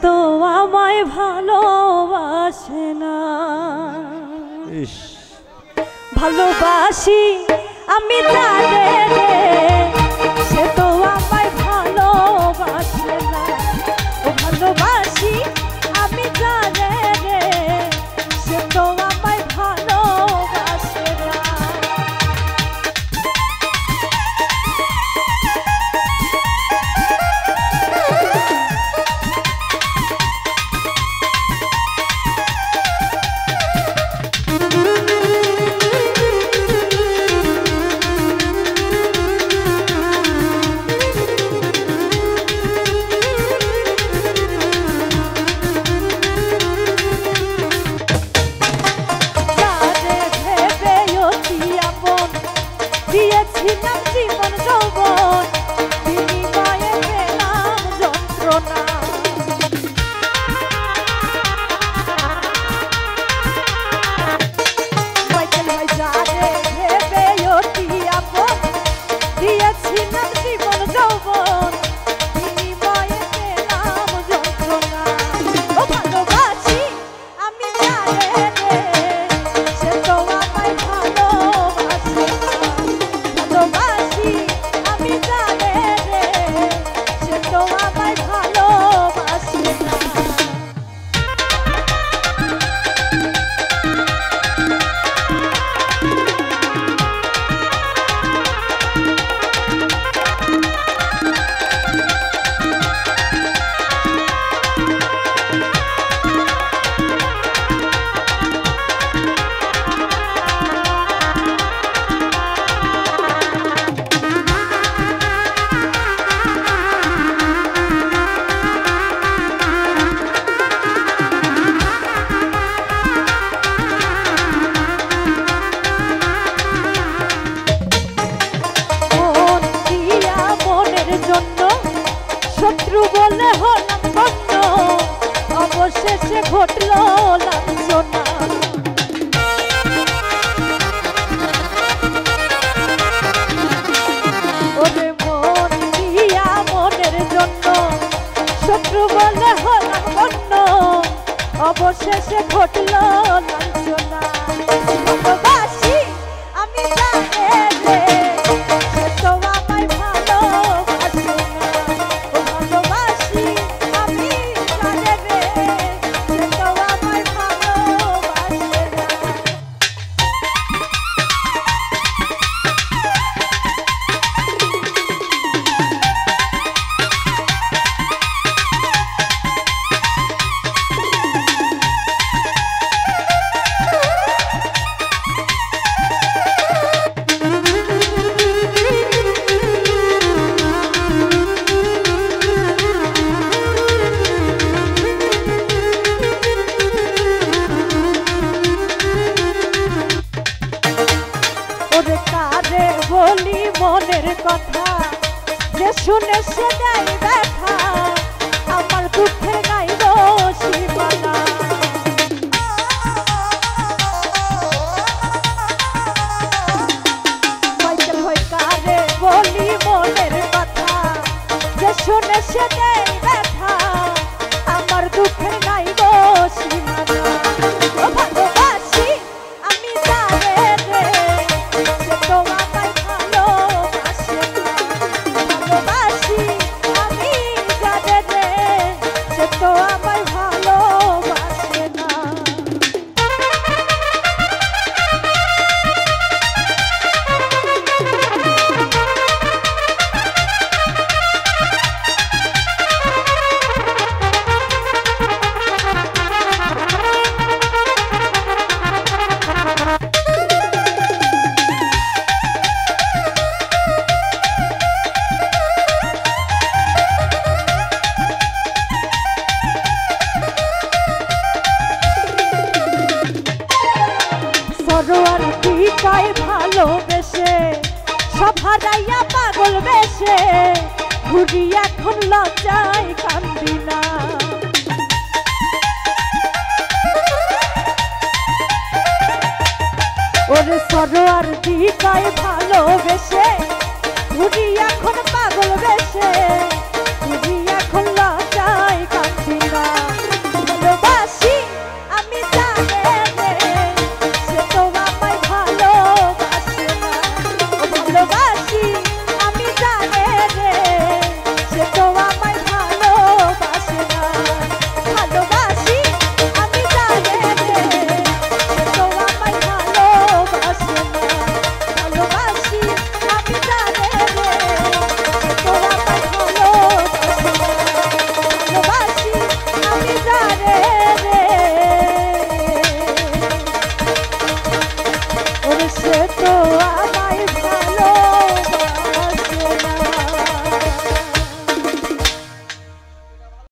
তো আমায় ভালোবাসে না। ভালোবাসি আমি জানে রে, সে তো আমায় ভালোবাসে না। ও ভালোবাসি আমি জানে রে, সে তো আমায় ভালোবাসে না। দিয়েছিলাম জীবন যৌবন, বিনিময়ে পেলাম যন্ত্রণা। ভেবে অতি আপন, দিয়েছিলাম জীবন যৌবন, বিনিময়ে পেলাম যন্ত্রণা। ও ভালোবাসি আমি জানে রে, সে তো আমায় ভালোবাসে না। ভালোবাসি আমি জানে রে, সে তো আমায় ভালোবাসে না। শত্রু বলে হলাম বন্ধ, অবশেষে ঘটল লাঞ্ছনা। ওরে মন দিয়া মনের জন্য, শত্রু বলে হলাম বন্ধ, অবশেষে ঘটল লাঞ্ছনা। ভালোবাসি আমি জানে রে, সে তো আমায় ভালোবাসে না। ও ভালোবাসি আমি জানে রে, সে তো আমায় ভালোবাসে না। ওরে কারে বলি মনের কথা, যে শুনে সে দেয় ব্যথা, আমার দুঃখের নাই গো সীমানা। কারে বলি মনের কথা, যে শুনে সে দেয় ব্যথা, আমার দুঃখের নাই গো সীমানা। ও ভালোবাসি আমি জানে রে, সে তো আমায় ভালোবাসে না। ভালোবাসি আমি জানে রে, সে তো আমায় ভালোবাসে না। সরোয়ার দিকায় ভালোবেসে, সব হারাইয়া পাগল বেশে, ঘুরি এখন লজ্জায় কান্দি না। ওরে সরোয়ার দিকায় ভালোবেসে, ঘুরি এখন পাগল বেশে,